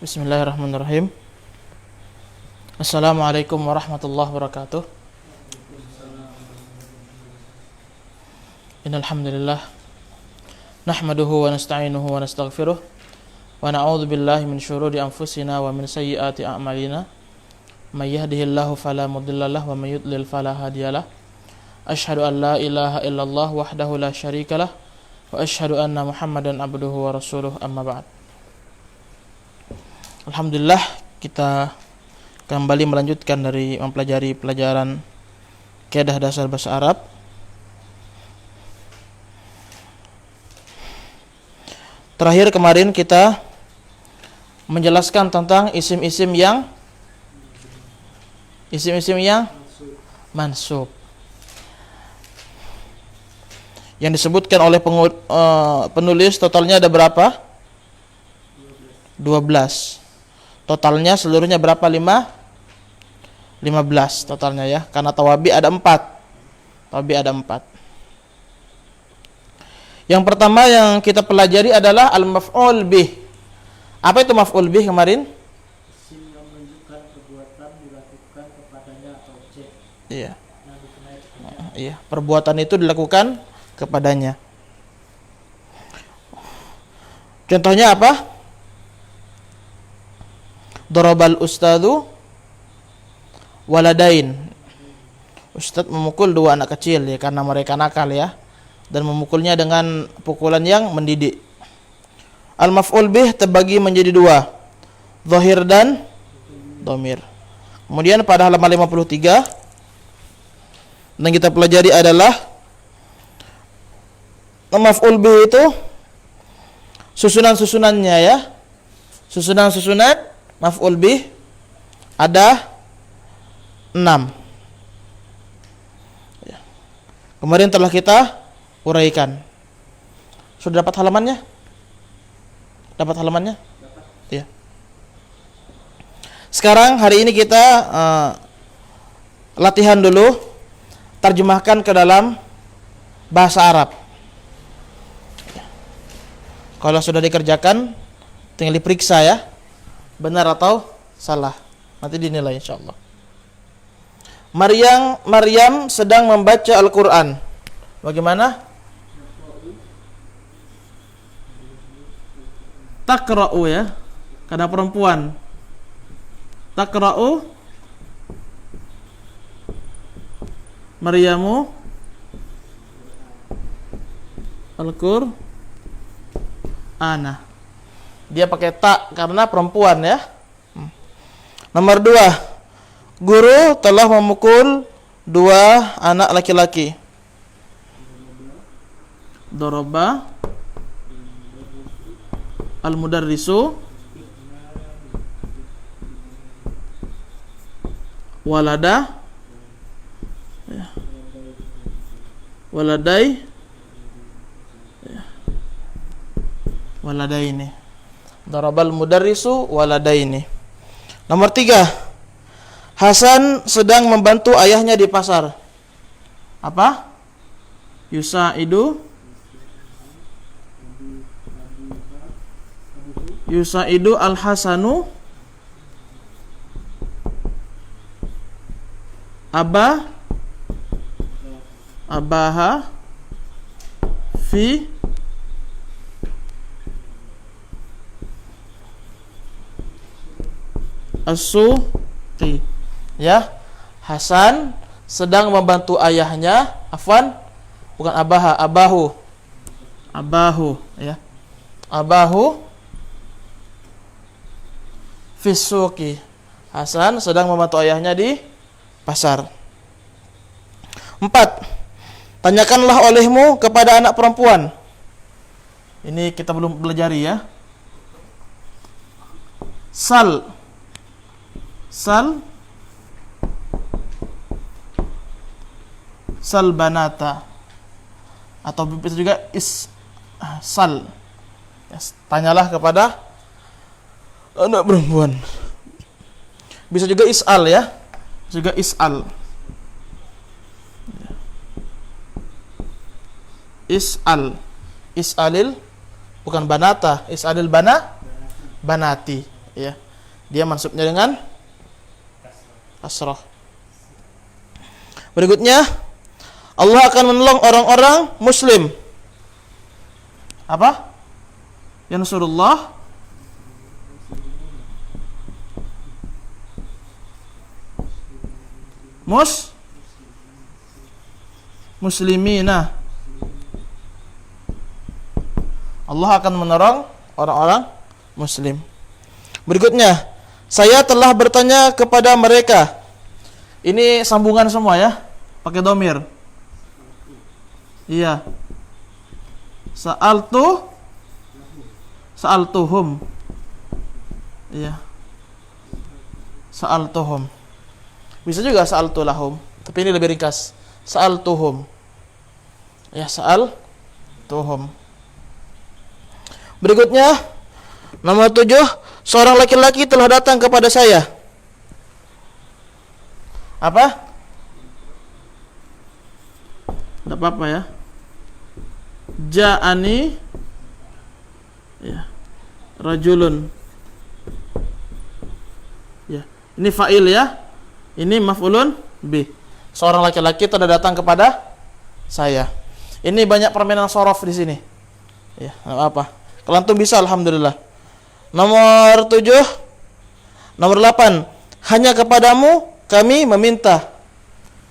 Bismillahirrahmanirrahim. Assalamualaikum warahmatullahi wabarakatuh. Innal hamdalillah nahmaduhu wa nasta'inuhu wa nastaghfiruh wa na'udzu billahi min syururi anfusina wa min sayyiati a'malina. May yahdihillahu fala mudhillalah wa may yudlil fala hadiyalah. Asyhadu an la ilaha illallah wahdahu la syarikalah wa asyhadu anna Muhammadan abduhu wa rasuluh, amma ba'd. Alhamdulillah, kita kembali melanjutkan dari mempelajari pelajaran Kaidah Dasar Bahasa Arab. Terakhir kemarin kita menjelaskan tentang isim-isim yang mansub. Yang disebutkan oleh penulis totalnya ada berapa? 12. Totalnya seluruhnya berapa? 15 totalnya ya. Karena tawabi ada 4. Yang pertama yang kita pelajari adalah al-maf'ul bih. Apa itu maf'ul bih kemarin? Isim yang menunjukkan perbuatan dilakukan kepadanya atau objek. Iya. Iya, perbuatan itu dilakukan kepadanya. Contohnya apa? Darabal ustadzu waladain. Ustadz memukul 2 anak kecil ya, karena mereka nakal ya, dan memukulnya dengan pukulan yang mendidik. Al-maf'ul bih terbagi menjadi 2, zahir dan dhamir. Kemudian pada halaman 53 yang kita pelajari adalah maf'ul bih itu susunan-susunannya ya. Susunan maf'ul bih ada 6 ya. Kemarin telah kita uraikan. Sudah dapat halamannya? Dapat. Ya. Sekarang hari ini kita latihan dulu, terjemahkan ke dalam bahasa Arab. Kalau sudah dikerjakan, tinggal diperiksa ya, benar atau salah. Nanti dinilai insyaallah. Maryam sedang membaca Al-Qur'an. Bagaimana? Taqra'u ya, karena perempuan. Taqra'u Maryamu Al-Qur'ana. Dia pakai tak karena perempuan ya. Nomor 2, guru telah memukul 2 anak laki-laki. Daraba al-mudarrisu walada waladaini. Darabal mudarrisu waladaini. Nomor 3, Hasan sedang membantu ayahnya di pasar. Apa? Yusaidu al-Hasanu abaha fi as-suqi. Ya, Hasan sedang membantu ayahnya, bukan abahu ya. Abahu fi suqi. Hasan sedang membantu ayahnya di pasar. 4, tanyakanlah olehmu kepada anak perempuan. Ini kita belum pelajari ya. Sal banata, atau bisa juga sal. Tanyalah kepada anak perempuan. Bisa juga is'al ya. Juga is'al. Is'alil bukan banata, is'alil banati Ya. Dia mansubnya dengan kasrah. Berikutnya, Allah akan menolong orang-orang muslim. Apa? Yansurullah muslimina. Allah akan menolong orang-orang muslim. Berikutnya, saya telah bertanya kepada mereka. Ini sambungan semua ya, pakai domir. Iya. Sa'altuhum. Iya. Sa'altuhum. Bisa juga sa'altulahum, tapi ini lebih ringkas. Sa'altuhum. Ya, sa'altuhum. Berikutnya, nomor 7, seorang laki-laki telah datang kepada saya. Apa? Tidak apa-apa ya. Ja'ani ya, rajulun. Ya, ini fa'il ya. Ini maf'ulun bih. Seorang laki-laki telah datang kepada saya. Ini banyak permainan sorof di sini. Ya, enggak apa. Kalau antum bisa alhamdulillah. Nomor 7. Nomor 8. Hanya kepadamu kami meminta.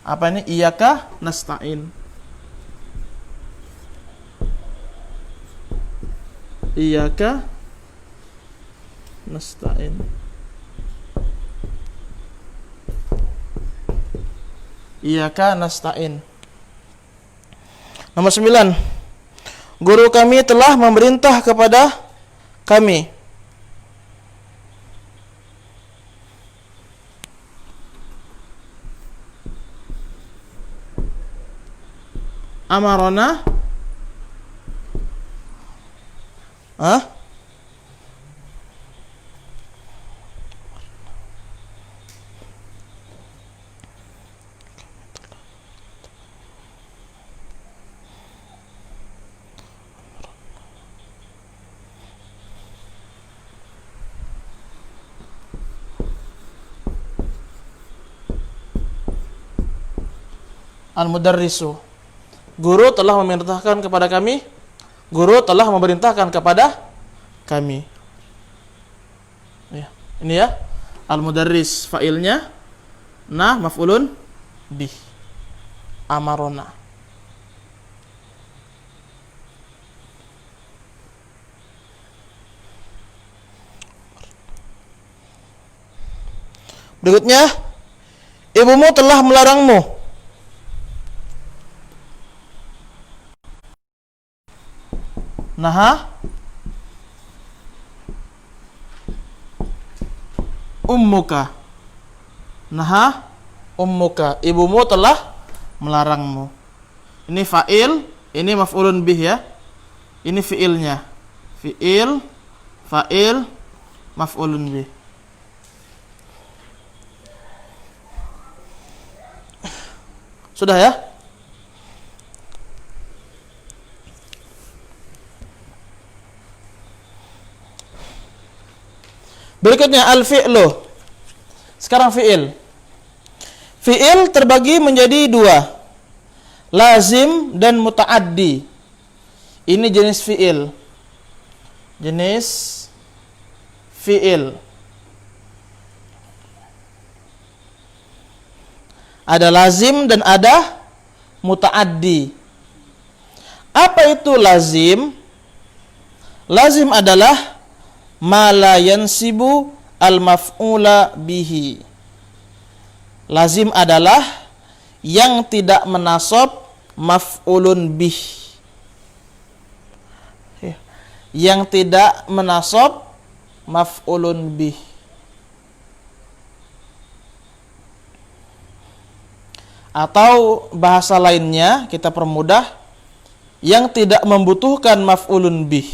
Apa ini? Iyyaka nasta'in. Iyyaka nasta'in. Iyyaka nasta'in. Nomor 9. Guru kami telah memerintah kepada kami. Amarona. Hah? Al-mudarrisu. Guru telah memerintahkan kepada kami. Guru telah memerintahkan kepada kami. Ya, ini ya. Al-mudarris fa'ilnya, nah maf'ulun bih. Amarona. Berikutnya, ibumu telah melarangmu. Naha ummuka. Naha ummuka. Ibumu telah melarangmu. Ini fa'il, ini maf'ulun bih ya. Ini fi'ilnya. Fi'il, fa'il, maf'ulun bih. Sudah ya? Berikutnya al-fi'lu. Sekarang fi'il. Fi'il terbagi menjadi 2. Lazim dan muta'addi. Ini jenis fi'il. Jenis fi'il. Ada lazim dan ada muta'addi. Apa itu lazim? Lazim adalah ma la yansibu al-maf'ula bihi. Lazim adalah yang tidak menasab maf'ulun bih. Yang tidak menasab maf'ulun bih. Atau bahasa lainnya kita permudah, yang tidak membutuhkan maf'ulun bih.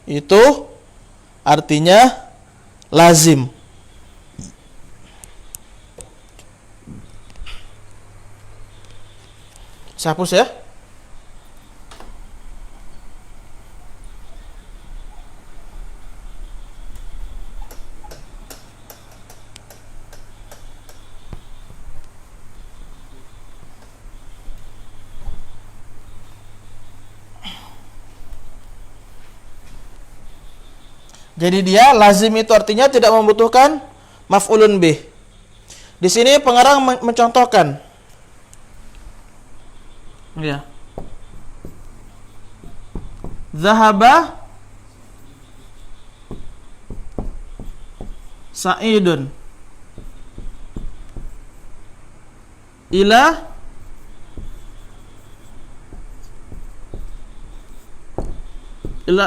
Itu artinya lazim. Saya hapus ya. Jadi dia lazim itu artinya tidak membutuhkan maf'ulun bih. Di sini pengarang mencontohkan. Ya. Zahaba Sa'idun ila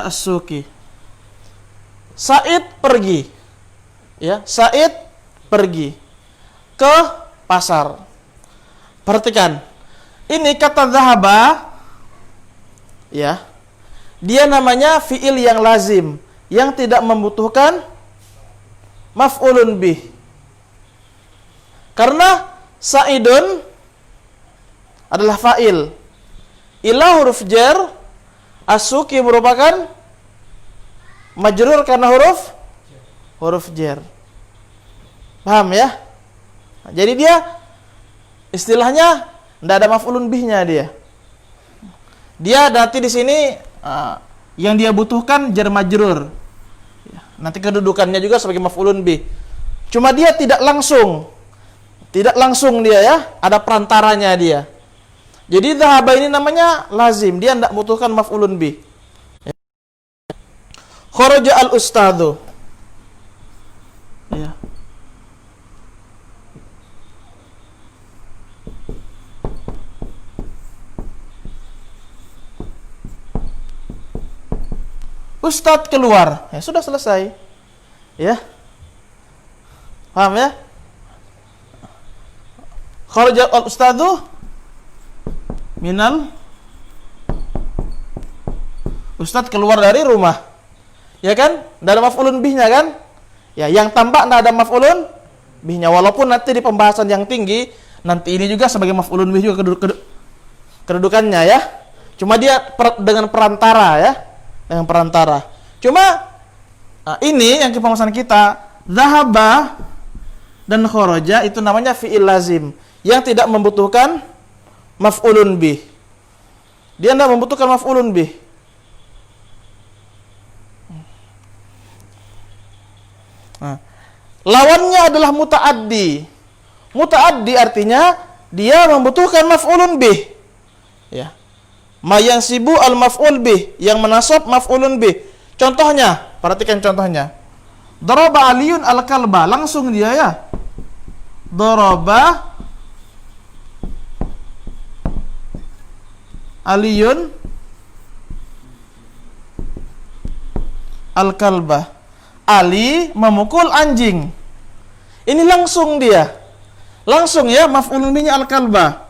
as-suqi. Sa'id pergi. Ya, Sa'id pergi ke pasar. Perhatikan. Ini kata zahaba, ya. Dia namanya fi'il yang lazim, yang tidak membutuhkan maf'ulun bih. Karena Sa'idun adalah fa'il. Ila huruf jar, as-suqi merupakan majrur karena huruf jar. Paham ya? Nah, jadi dia istilahnya tidak ada maf'ulun bihnya dia. Dia nanti di sini yang dia butuhkan jar majrur. Nanti kedudukannya juga sebagai maf'ulun bih. Cuma dia tidak langsung dia ya, ada perantaranya dia. Jadi dhahaba ini namanya lazim, dia tidak butuhkan maf'ulun bih. Kharaja al-ustadzu. Ya. Ustadz keluar. Ya, sudah selesai. Ya. Paham ya? Kharaja al-ustadzu minal. Ustadz keluar dari rumah. Ya kan? Tidak ada maf'ulun bihnya kan? Ya, yang tampak tidak ada maf'ulun bihnya. Walaupun nanti di pembahasan yang tinggi, nanti ini juga sebagai maf'ulun bih juga kedudukannya ya. Cuma dia dengan perantara ya. Dengan perantara. Cuma ini yang ke pembahasan kita, zahaba dan kharaja itu namanya fi'il lazim yang tidak membutuhkan maf'ulun bih. Dia tidak membutuhkan maf'ulun bih. Nah, lawannya adalah muta'addi. Muta'addi artinya dia membutuhkan maf'ulun bih. Ya. Ma yansibu al-maf'ul bih, yang menasab maf'ulun bih. Contohnya, perhatikan contohnya. Daraba Aliyun al-kalba, langsung dia ya. Daraba Aliyun al-kalba. Ali memukul anjing. Ini langsung dia. Langsung ya, maf'ulun bihnya al-kalba.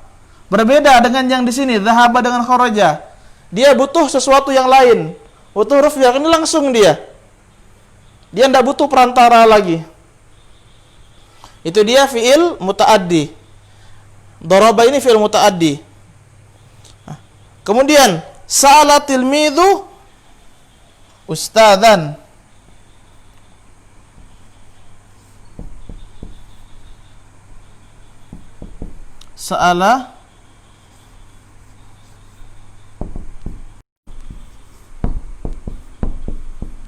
Berbeda dengan yang di sini, zahaba dengan kharaja. Dia butuh sesuatu yang lain. Butuh huruf jar, ini langsung dia. Dia tidak butuh perantara lagi. Itu dia fi'il muta'addi. Daraba ini fi'il muta'addi. Kemudian sa'ala tilmidhu ustadzan. Sa'ala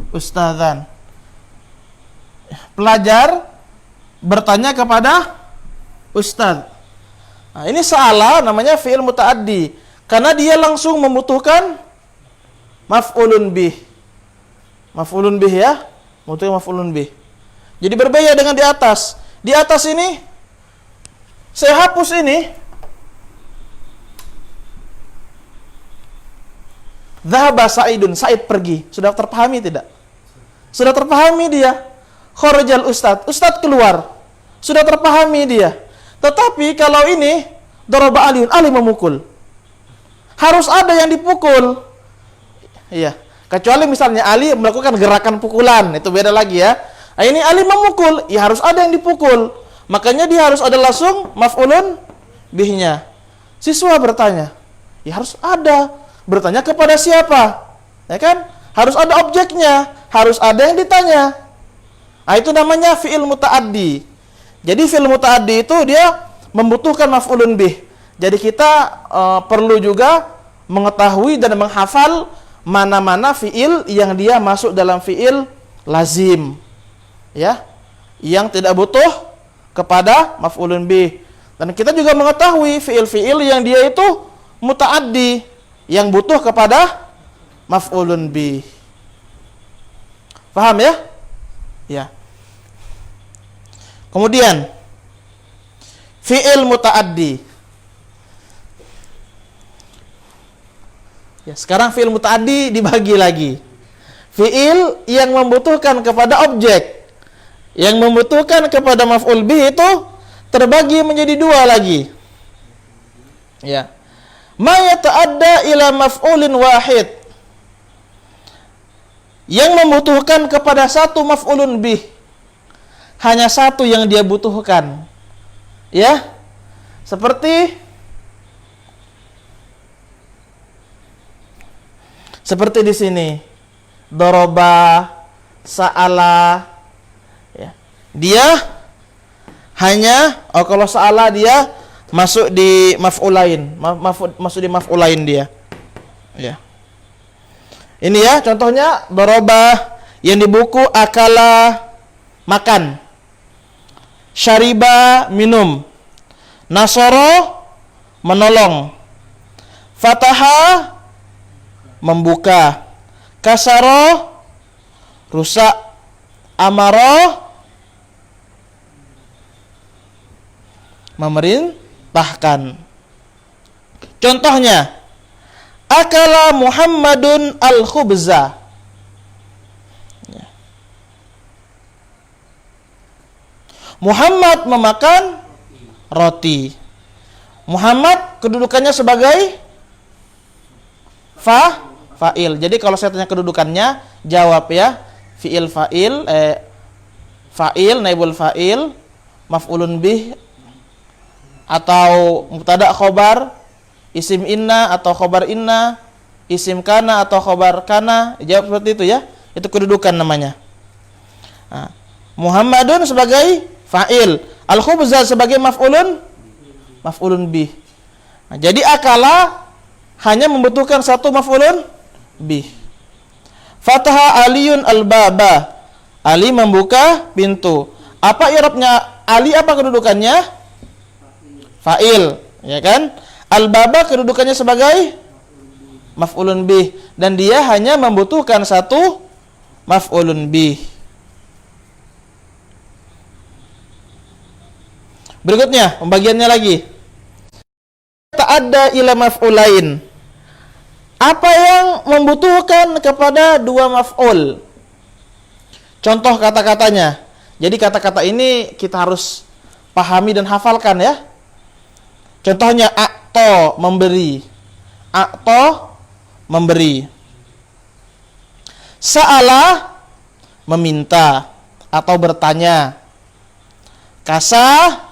ustadzan. Pelajar bertanya kepada ustadz. Nah, ini sa'ala namanya fi'il muta'addi karena dia langsung membutuhkan maf'ulun bih. Maf'ulun bih ya, membutuhkan maf'ulun bih. Jadi berbeda dengan di atas. Di atas ini saya hapus ini. Dhahaba Sa'idun, Sa'id pergi. Sudah terpahami tidak? Sudah terpahami dia. Kharajal ustadz, ustadz keluar. Sudah terpahami dia. Tetapi kalau ini daraba Aliyun, Ali memukul. Harus ada yang dipukul. Iya. Kecuali misalnya Ali melakukan gerakan pukulan, itu beda lagi ya. Nah, ini Ali memukul, ya harus ada yang dipukul. Makanya dia harus ada langsung maf'ulun bihnya. Siswa bertanya, ya harus ada. Bertanya kepada siapa? Ya kan? Harus ada objeknya, harus ada yang ditanya. Nah, itu namanya fi'il muta'addi. Jadi fi'il muta'addi itu dia membutuhkan maf'ulun bih. Jadi kita perlu juga mengetahui dan menghafal mana-mana fi'il yang dia masuk dalam fi'il lazim, ya, yang tidak butuh kepada maf'ulun bih. Dan kita juga mengetahui fiil-fiil yang dia itu muta'addi, yang butuh kepada maf'ulun bih. Paham ya? Ya. Kemudian fiil muta'addi. Ya, sekarang fiil muta'addi dibagi lagi. Fiil yang membutuhkan kepada objek, yang membutuhkan kepada maf'ul bih itu terbagi menjadi dua lagi. Ya. Ma yata'adda ila maf'ulin wahid. Yang membutuhkan kepada satu maf'ulun bih. Hanya satu yang dia butuhkan. Ya. Seperti di sini. Doroba, sa'ala, ya. Dia hanya, kalau sa'ala dia masuk di maf'ulain, masuk di maf'ulain dia. Ya. Ini ya contohnya doroba yang di buku akala makan, syariba minum, nasoro menolong, fataha membuka, kasaro rusak, amaro memerintahkan. Contohnya, akala Muhammadun al-khubza. Muhammad memakan roti. Muhammad kedudukannya sebagai fa'il. Jadi kalau saya tanya kedudukannya, jawab ya, fi'il fa'il, fa'il, naibul fa'il, maf'ulun bih, atau mubtada khobar, isim inna atau khobar inna, isim kana atau khobar kana. Jawab seperti itu ya. Itu kedudukan namanya. Nah, Muhammadun sebagai fa'il, al-khubza sebagai maf'ulun bih. Nah, jadi akala hanya membutuhkan satu maf'ulun bih. Fataha Aliyun al-baba. Ali membuka pintu. Apa i'rabnya Ali, apa kedudukannya? Fa'il, ya kan? Al-baba kedudukannya sebagai maf'ulun bih, dan dia hanya membutuhkan satu maf'ulun bih. Berikutnya, pembagiannya lagi. Ta'adda ila maf'ulain. Apa yang membutuhkan kepada dua maf'ul? Contoh kata-katanya. Jadi kata-kata ini kita harus pahami dan hafalkan ya. Contohnya a'to, memberi. A'to, memberi. Sa'ala, meminta atau bertanya. Kasa,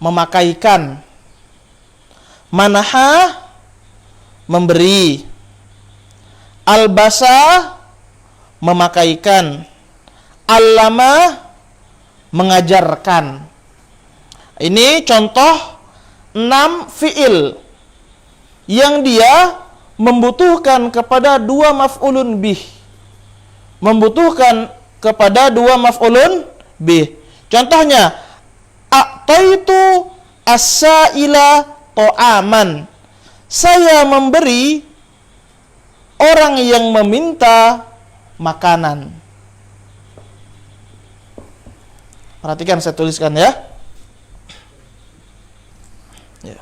memakaikan. Manaha, memberi. Albasa, memakaikan. Allama, mengajarkan. Ini contoh 6 fi'il yang dia membutuhkan kepada dua maf'ulun bih. Membutuhkan kepada dua maf'ulun bih. Contohnya, a'taitu as-sa'ila ta'aman. Saya memberi orang yang meminta makanan. Perhatikan, saya tuliskan ya. Ya.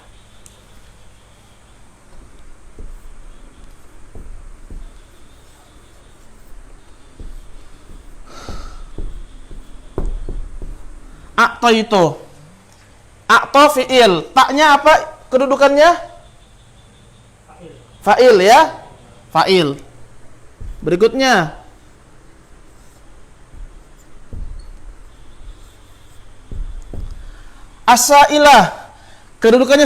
A'taitu. A'ta fi'il. Taknya apa kedudukannya? Fa'il ya. Fa'il. Berikutnya, as-sa'ilah. Kedudukannya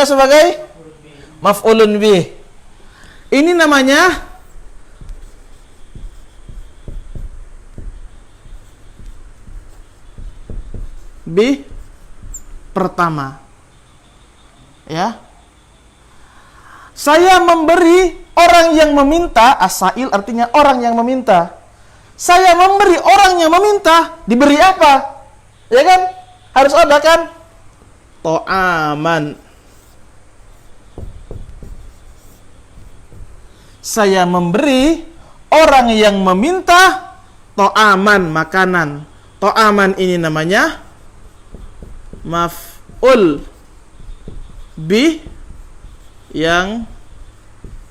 sebagai maf'ulun bih. Ini namanya bih pertama. Ya. Saya memberi orang yang meminta, as-sa'il artinya orang yang meminta. Saya memberi orang yang meminta, diberi apa? Ya kan? Harus ada kan? To'aman. Saya memberi orang yang meminta to'aman, makanan. To'aman ini namanya maf'ul bih yang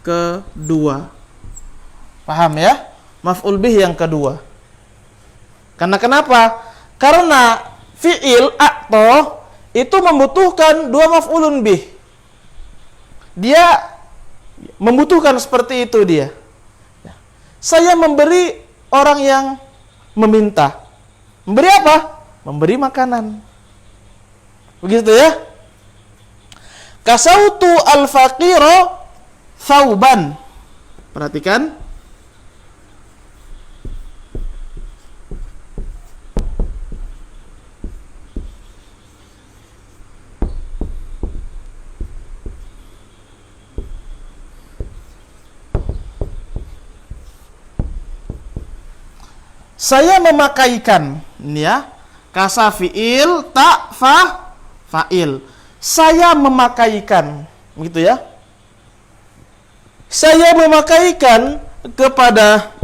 kedua. Paham ya? Maf'ul bih yang kedua. Karena kenapa? Karena fi'il a'to itu membutuhkan dua maf'ulun bih. Dia membutuhkan seperti itu dia. Saya memberi orang yang meminta. Memberi apa? Memberi makanan. Begitu ya? Kasautu al-faqira thauban. Perhatikan. Saya memakaikan, ini ya, kasa fi'il, ta, fa, fa'il. Saya memakaikan, begitu ya. Saya memakaikan kepada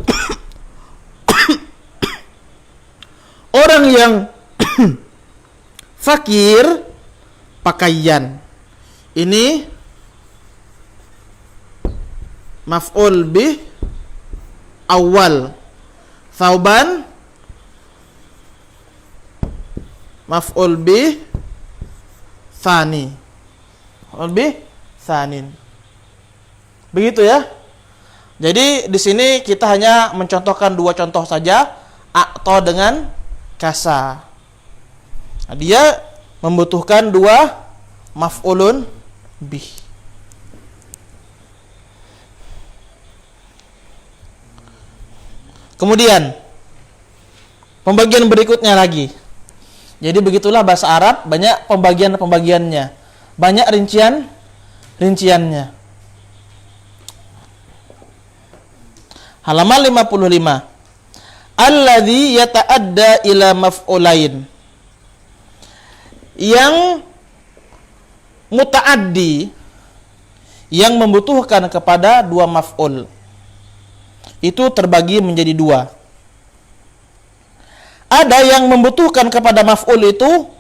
orang yang fakir pakaian. Ini maf'ul bih awal. Thauban maf'ul bih tsani. Maf'ul bih tsanin. Begitu ya. Jadi di sini kita hanya mencontohkan dua contoh saja, a'to dengan kasa. Nah, dia membutuhkan dua maf'ulun bih. Kemudian pembagian berikutnya lagi. Jadi begitulah bahasa Arab, banyak pembagian-pembagiannya, banyak rinciannya. Halaman 55. Alladzi yata'adda ila maf'ulain. Yang muta'addi, yang membutuhkan kepada dua maf'ul. Itu terbagi menjadi dua. Ada yang membutuhkan kepada maf'ul itu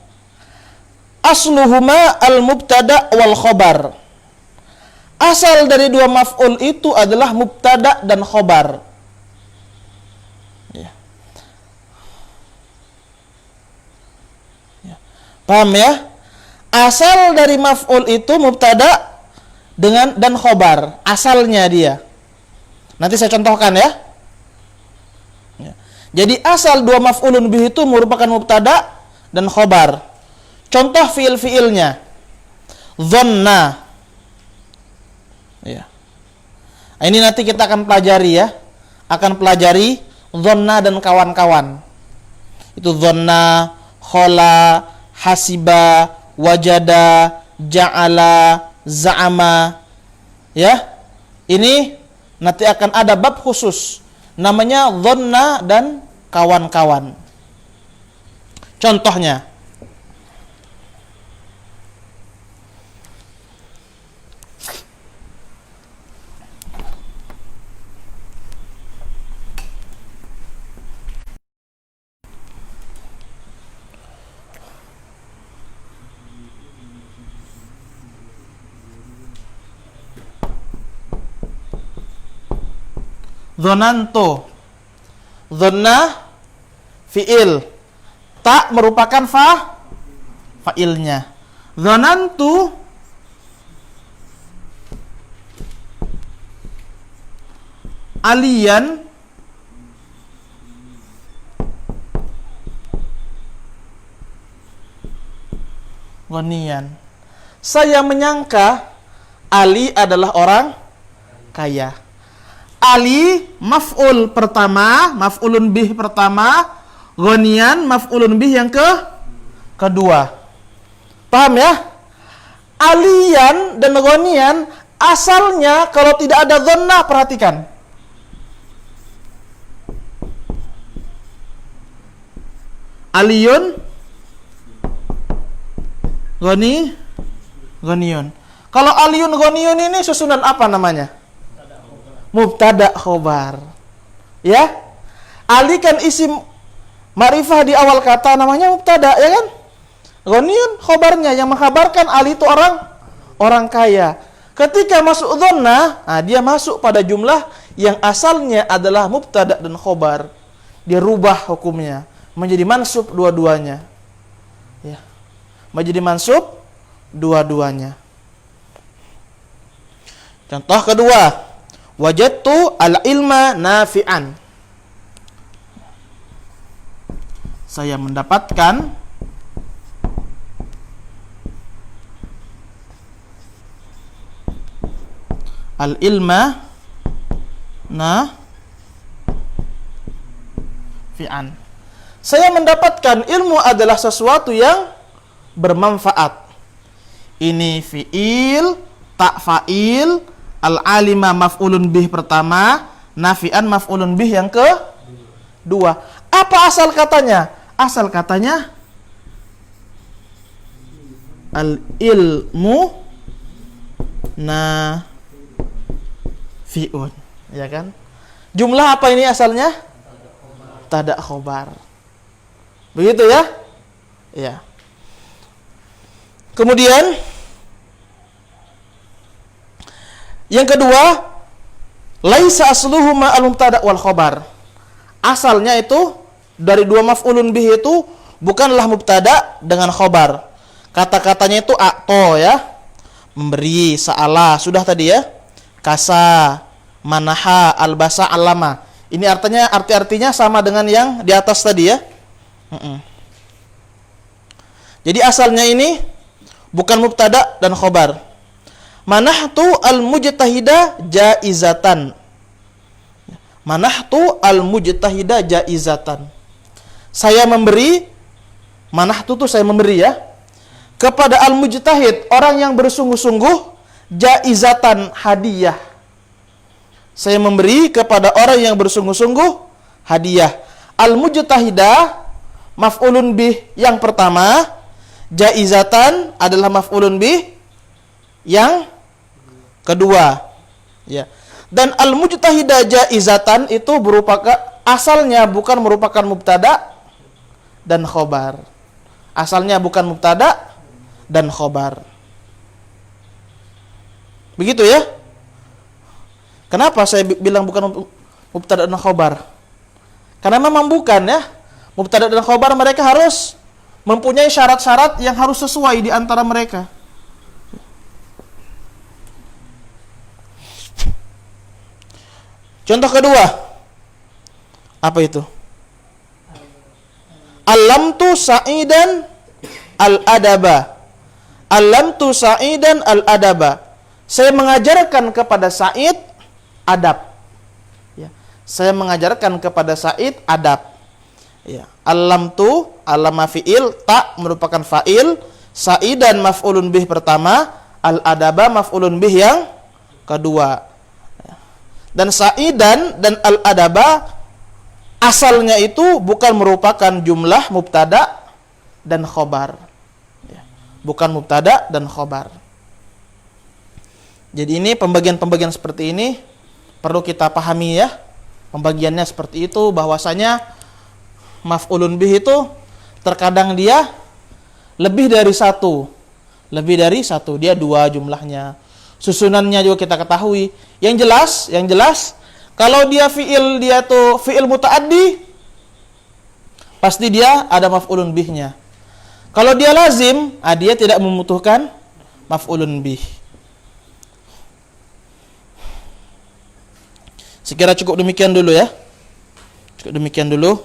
asluhuma al-mubtada wal khobar. Asal dari dua maf'ul itu adalah mubtada dan khobar. Ya. Ya. Paham ya? Asal dari maf'ul itu mubtada dengan dan khobar. Asalnya dia. Nanti saya contohkan ya. Jadi asal dua maf'ulun bih itu merupakan mubtada dan khobar. Contoh fiil-fiilnya. Dhanna. Ya. Ini nanti kita akan pelajari ya. Akan pelajari dhanna dan kawan-kawan. Itu dhanna, khola, hasiba, wajada, ja'ala, za'ama. Ya. Ini nanti akan ada bab khusus namanya dhanna dan kawan-kawan. Contohnya Dhonanto. Dhanna fi'il. Ta merupakan fa'ilnya. Dhonantu aliyan ghaniyan. Saya menyangka Ali adalah orang kaya. Ali maf'ul pertama, maf'ulun bih pertama, ghaniyan maf'ulun bih yang kedua. Paham ya? Aliyan dan ghaniyan Asalnya kalau tidak ada dhannah, perhatikan. Aliyun ghaniyun. Kalau aliyun ghaniyun ini susunan apa namanya? Mubtada khobar. Ya? Ali kan isim ma'rifah di awal kata, namanya mubtada, ya kan? Ghaniyun khobarnya, yang mengkhabarkan Ali itu orang kaya. Ketika masuk dhannah, dia masuk pada jumlah yang asalnya adalah mubtada dan khobar. Dia rubah hukumnya menjadi mansub dua-duanya. Ya. Menjadi mansub dua-duanya. Contoh kedua, wajadtu al-ilma nafi'an. Saya mendapatkan al-ilma nafi'an. Saya mendapatkan ilmu adalah sesuatu yang bermanfaat. Ini fi'il, tak fa'il, al-alima maf'ulun bih pertama, nafi'an maf'ulun bih yang kedua. Apa asal katanya? Asal katanya al-ilmu nafi'un, ya kan? Jumlah apa ini asalnya? Mubtada khobar. Begitu ya? Ya. Kemudian yang kedua, laisa asluhu ma al-mubtada wal khobar. Asalnya itu dari dua maf'ulun bih itu bukanlah mubtada dengan khobar. Kata-katanya itu a'to ya. Memberi, sa'ala, sudah tadi ya. Kasa, manaha, albasa, alama. Ini artinya sama dengan yang di atas tadi ya. Jadi asalnya ini bukan mubtada dan khobar. Manahtu al-mujtahida jaizatan. Manahtu al-mujtahida jaizatan. Saya memberi, manahtu itu saya memberi ya, kepada al-mujtahid, orang yang bersungguh-sungguh, jaizatan, hadiah. Saya memberi kepada orang yang bersungguh-sungguh hadiah. Al-mujtahida maf'ulun bih yang pertama, jaizatan adalah maf'ulun bih yang kedua. Ya. Dan al-mujtahida jaizatan itu asalnya bukan merupakan mubtada dan khobar. Asalnya bukan mubtada dan khobar. Begitu ya? Kenapa saya bilang bukan mubtada dan khobar? Karena memang bukan ya. Mubtada dan khobar mereka harus mempunyai syarat-syarat yang harus sesuai di antara mereka. Contoh kedua, apa itu? Allamtu sa'idan al-adaba. Allamtu sa'idan al-adaba. Saya mengajarkan kepada Sa'id adab. Ya. Saya mengajarkan kepada Sa'id adab. Ya. Allamtu, allama fi'il, ta merupakan fa'il, sa'idan maf'ulun bih pertama, al-adaba maf'ulun bih yang kedua. Ya. Dan sa'idan dan al-adaba asalnya itu bukan merupakan jumlah mubtada dan khobar. Ya. Bukan mubtada dan khobar. Jadi ini pembagian-pembagian seperti ini perlu kita pahami ya. Pembagiannya seperti itu, bahwasanya maf'ulun bih itu terkadang dia lebih dari satu, dia dua jumlahnya. Susunannya juga kita ketahui. Yang jelas kalau dia fi'il, dia tuh fi'il muta'addi, pasti dia ada maf'ulun bihnya. Kalau dia lazim, dia tidak membutuhkan maf'ulun bih. Sekira cukup demikian dulu ya. Cukup demikian dulu.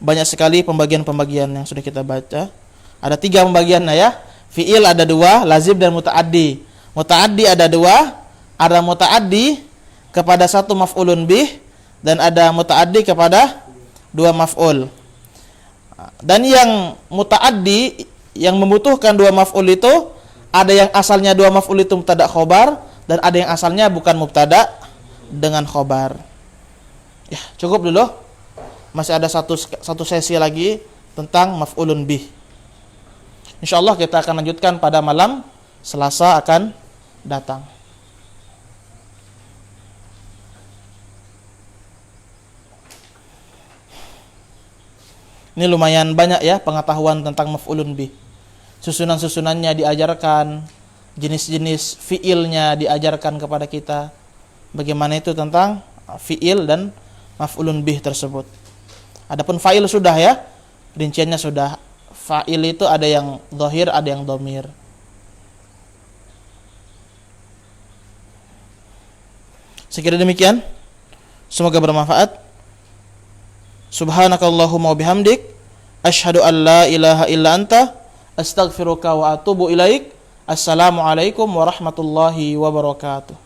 Banyak sekali pembagian-pembagian yang sudah kita baca. Ada 3 pembagian ya. Fi'il ada 2, lazim dan muta'addi. Muta'addi ada 2, ada muta'addi kepada 1 maf'ulun bih dan ada muta'addi kepada 2 maf'ul. Dan yang muta'addi yang membutuhkan 2 maf'ul itu ada yang asalnya 2 maf'ul itu mubtada khobar, dan ada yang asalnya bukan mubtada dengan khobar. Ya, cukup dulu. Masih ada satu sesi lagi tentang maf'ulun bih. Insyaallah kita akan lanjutkan pada malam Selasa akan datang. Ini lumayan banyak ya pengetahuan tentang maf'ulun bih. Susunan-susunannya diajarkan, jenis-jenis fiilnya diajarkan kepada kita. Bagaimana itu tentang fiil dan maf'ulun bih tersebut. Adapun fa'il sudah ya, rinciannya sudah. Fa'il itu ada yang dhahir, ada yang dhamir. Sekira demikian. Semoga bermanfaat. Subhanakallahumma wabihamdik, asyhadu an la ilaha illa anta, astaghfiruka wa atubu ilaik. Assalamualaikum warahmatullahi wabarakatuh.